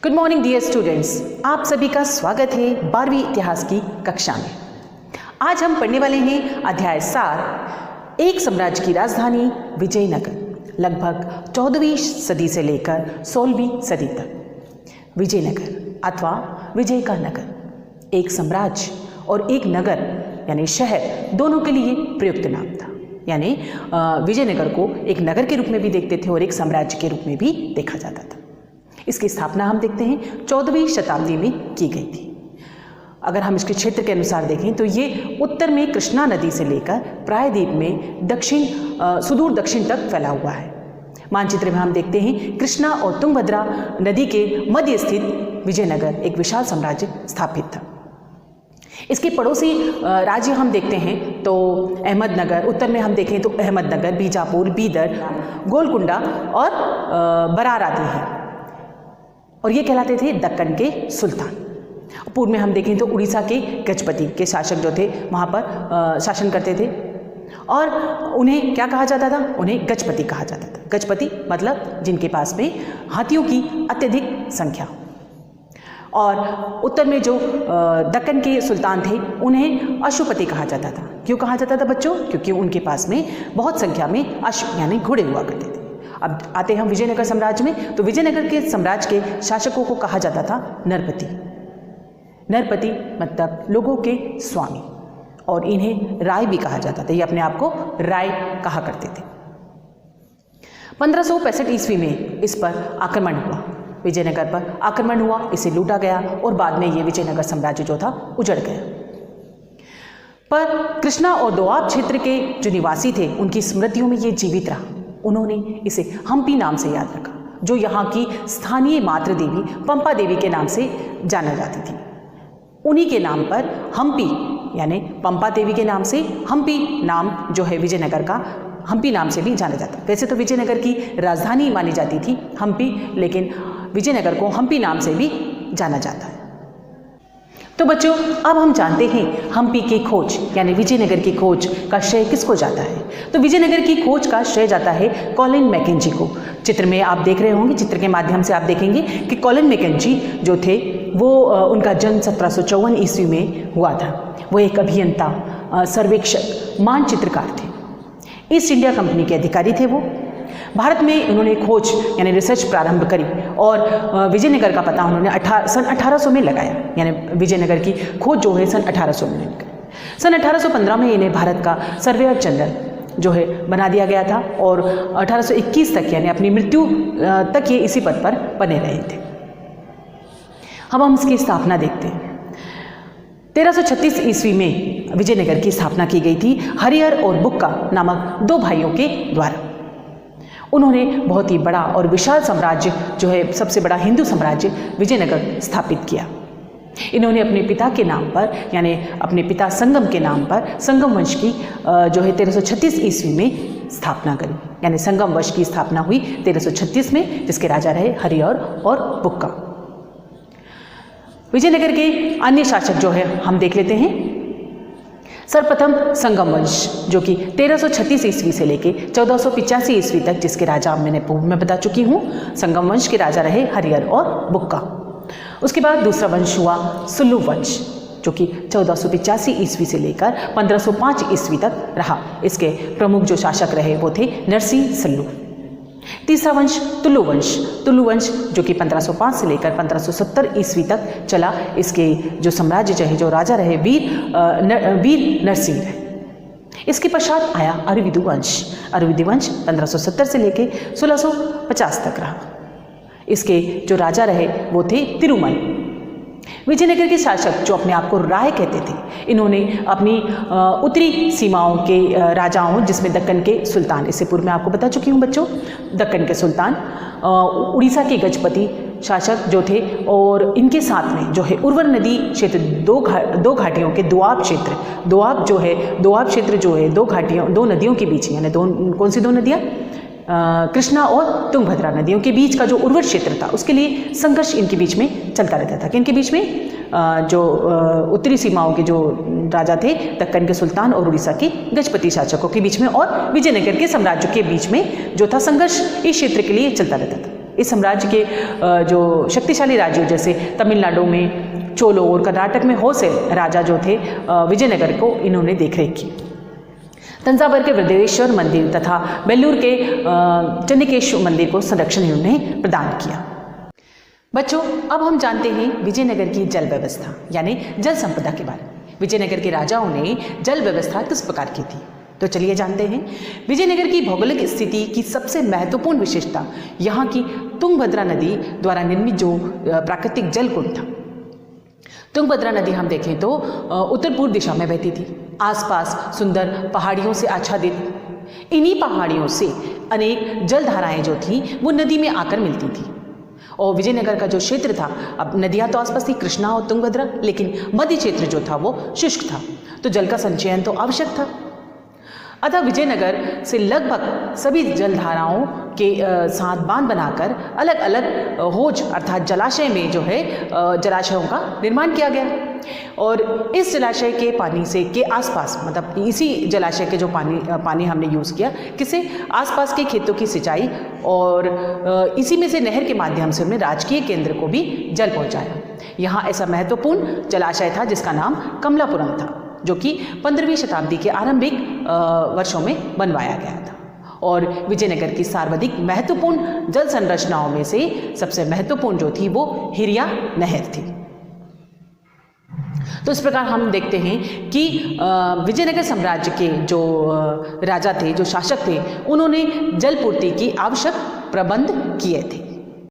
Good morning dear students, आप सभी का स्वागत है 12वीं इतिहास की कक्षा में। आज हम पढ़ने वाले हैं अध्याय 7, एक साम्राज्य की राजधानी विजयनगर, लगभग 14वीं सदी से लेकर 16वीं सदी तक। विजयनगर अथवा विजय का नगर एक साम्राज्य और एक नगर यानी शहर दोनों के लिए प्रयुक्त नाम था। यानी विजयनगर को एक नगर के रूप में भी देखते थे और एक साम्राज्य के रूप में भी देखा जाता था। इसकी स्थापना हम देखते हैं 14वीं शताब्दी में की गई थी। अगर हम इसके क्षेत्र के अनुसार देखें तो ये उत्तर में कृष्णा नदी से लेकर प्रायद्वीप में सुदूर दक्षिण तक फैला हुआ है। मानचित्र में हम देखते हैं कृष्णा और तुंगभद्रा नदी के मध्य स्थित विजयनगर एक विशाल साम्राज्य स्थापित था। इसके पड़ोसी राज्य हम देखते हैं तो अहमदनगर, उत्तर में हम देखें तो अहमदनगर, बीजापुर, बीदर, गोलकुंडा और बरार आदि हैं और ये कहलाते थे दक्कन के सुल्तान। पूर्व में हम देखें तो उड़ीसा के गजपति के शासक जो थे वहाँ पर शासन करते थे और उन्हें क्या कहा जाता था? उन्हें गजपति कहा जाता था। गजपति मतलब जिनके पास में हाथियों की अत्यधिक संख्या। और उत्तर में जो दक्कन के सुल्तान थे उन्हें अश्वपति कहा जाता था। क्यों कहा जाता था बच्चों? क्योंकि उनके पास में बहुत संख्या में अश्व यानी घोड़े हुआ करते थे। अब आते हैं हम विजयनगर साम्राज्य में, तो विजयनगर के साम्राज्य के शासकों को कहा जाता था नरपति। नरपति मतलब लोगों के स्वामी और इन्हें राय भी कहा जाता था। ये अपने आप को राय कहा करते थे। 1565 ईस्वी में इस पर आक्रमण हुआ, विजयनगर पर आक्रमण हुआ, इसे लूटा गया और बाद में ये विजयनगर साम्राज्य जो था उजड़ गया। पर कृष्णा और दोआब क्षेत्र के जो निवासी थे उनकी स्मृतियों में ये जीवित रहा। उन्होंने इसे हम्पी नाम से याद रखा, जो यहाँ की स्थानीय मातृ देवी पंपा देवी के नाम से जाना जाती थी। उन्हीं के नाम पर हम्पी यानी पंपा देवी के नाम से हम्पी नाम जो है विजयनगर का हम्पी नाम से भी जाना जाता। वैसे तो विजयनगर की राजधानी मानी जाती थी हम्पी, लेकिन विजयनगर को हम्पी नाम से भी जाना जाता है। तो बच्चों अब हम जानते हैं हम्पी की खोज यानी विजयनगर की खोज का श्रेय किसको जाता है? तो विजयनगर की खोज का श्रेय जाता है कॉलिन मैकेंजी को। चित्र में आप देख रहे होंगे, चित्र के माध्यम से आप देखेंगे कि कॉलिन मैकेंजी जो थे वो उनका जन्म 1754 ईस्वी में हुआ था। वो एक अभियंता, सर्वेक्षक, मानचित्रकार थे। ईस्ट इंडिया कंपनी के अधिकारी थे वो। भारत में उन्होंने खोज यानी रिसर्च प्रारंभ करी और विजयनगर का पता उन्होंने सन 1800 में लगाया। यानी विजयनगर की खोज जो है सन 1800 में लगाई। सन 1815 में इन्हें भारत का सर्वेयर जनरल जो है बना दिया गया था और 1821 तक यानी अपनी मृत्यु तक ये इसी पद पर बने रहे थे। अब हम इसकी स्थापना देखते हैं। 1336 ईस्वी में विजयनगर की स्थापना की गई थी हरिहर और बुक्का नामक दो भाइयों के द्वारा। उन्होंने बहुत ही बड़ा और विशाल साम्राज्य जो है सबसे बड़ा हिंदू साम्राज्य विजयनगर स्थापित किया। इन्होंने अपने पिता के नाम पर यानी अपने पिता संगम के नाम पर संगम वंश की जो है 1336 ईस्वी में स्थापना करी। यानी संगम वंश की स्थापना हुई 1336 में, जिसके राजा रहे हरिहर और बुक्का। विजयनगर के अन्य शासक जो है हम देख लेते हैं। सर्वप्रथम संगम वंश जो कि 1336 ईस्वी से लेके 1485 ईस्वी तक, जिसके राजा मैंने पूर्व में बता चुकी हूँ, संगम वंश के राजा रहे हरिहर और बुक्का। उसके बाद दूसरा वंश हुआ सुल्लू वंश जो कि 1485 ईस्वी से लेकर 1505 ईस्वी तक रहा। इसके प्रमुख जो शासक रहे वो थे नरसिंह सल्लू। तीसरा वंश तुलु वंश, तुलु वंश जो कि 1505 से लेकर 1570 ईस्वी तक चला। इसके जो साम्राज्य चाहे जो राजा रहे वीर नरसिंह रहे। इसके पश्चात आया अरविंद वंश। अरविंद वंश 1570 से लेकर 1650 तक रहा। इसके जो राजा रहे वो थे तिरुमल। विजयनगर के शासक जो अपने आप को राय कहते थे, इन्होंने अपनी उत्तरी सीमाओं के राजाओं जिसमें दक्कन के सुल्तान, इससे पूर्व मैं आपको बता चुकी हूँ बच्चों, दक्कन के सुल्तान, उड़ीसा के गजपति शासक जो थे और इनके साथ में जो है उर्वर नदी क्षेत्र दो घाटियों के दोआब क्षेत्र, दोआब क्षेत्र जो है दो नदियों के बीच यानी कौन सी दो नदियाँ? कृष्णा और तुंगभद्रा नदियों के बीच का जो उर्वर क्षेत्र था उसके लिए संघर्ष इनके बीच में चलता रहता था। कि इनके बीच में जो उत्तरी सीमाओं के जो राजा थे दक्कन के सुल्तान और उड़ीसा के गजपति शासकों के बीच में और विजयनगर के साम्राज्य के बीच में जो था संघर्ष इस क्षेत्र के लिए चलता रहता था। इस साम्राज्य के जो शक्तिशाली राज्यों जैसे तमिलनाडु में चोलो और कर्नाटक में होयसल राजा जो थे विजयनगर को इन्होंने देखरेख की। तंजावर के वृद्धेश्वर मंदिर तथा वेल्लूर के चंडिकेश्वर मंदिर को संरक्षण इन्होंने प्रदान किया। बच्चों, अब हम जानते हैं विजयनगर की जल व्यवस्था यानी जल संपदा के बारे में। विजयनगर के राजाओं ने जल व्यवस्था किस प्रकार की थी, तो चलिए जानते हैं। विजयनगर की भौगोलिक स्थिति की सबसे महत्वपूर्ण विशेषता यहाँ की तुंगभद्रा नदी द्वारा निर्मित जो प्राकृतिक जल कुंड था। तुंगभद्रा नदी हम देखें तो उत्तर पूर्व दिशा में बहती थी, आसपास सुंदर पहाड़ियों से आच्छादित। इन्हीं पहाड़ियों से अनेक जलधाराएं जो थी वो नदी में आकर मिलती थी। और विजयनगर का जो क्षेत्र था, अब नदियां तो आसपास थी कृष्णा और तुंगभद्रा, लेकिन मध्य क्षेत्र जो था वो शुष्क था, तो जल का संचयन तो आवश्यक था। अतः विजयनगर से लगभग सभी जलधाराओं के साथ बांध बनाकर अलग अलग होज अर्थात जलाशय में जो है जलाशयों का निर्माण किया गया। और इस जलाशय के पानी से के आसपास, मतलब इसी जलाशय के जो पानी हमने यूज़ किया किसे, आसपास के खेतों की सिंचाई, और इसी में से नहर के माध्यम से हमने राजकीय केंद्र को भी जल पहुंचाया। यहाँ ऐसा महत्वपूर्ण जलाशय था जिसका नाम कमलापुरम था, जो कि 15वीं शताब्दी के आरंभिक वर्षों में बनवाया गया था। और विजयनगर की सर्वाधिक महत्वपूर्ण जल संरचनाओं में से सबसे महत्वपूर्ण जो थी वो हिरिया नहर थी। तो इस प्रकार हम देखते हैं कि विजयनगर साम्राज्य के जो राजा थे, जो शासक थे, उन्होंने जल पूर्ति की आवश्यक प्रबंध किए थे।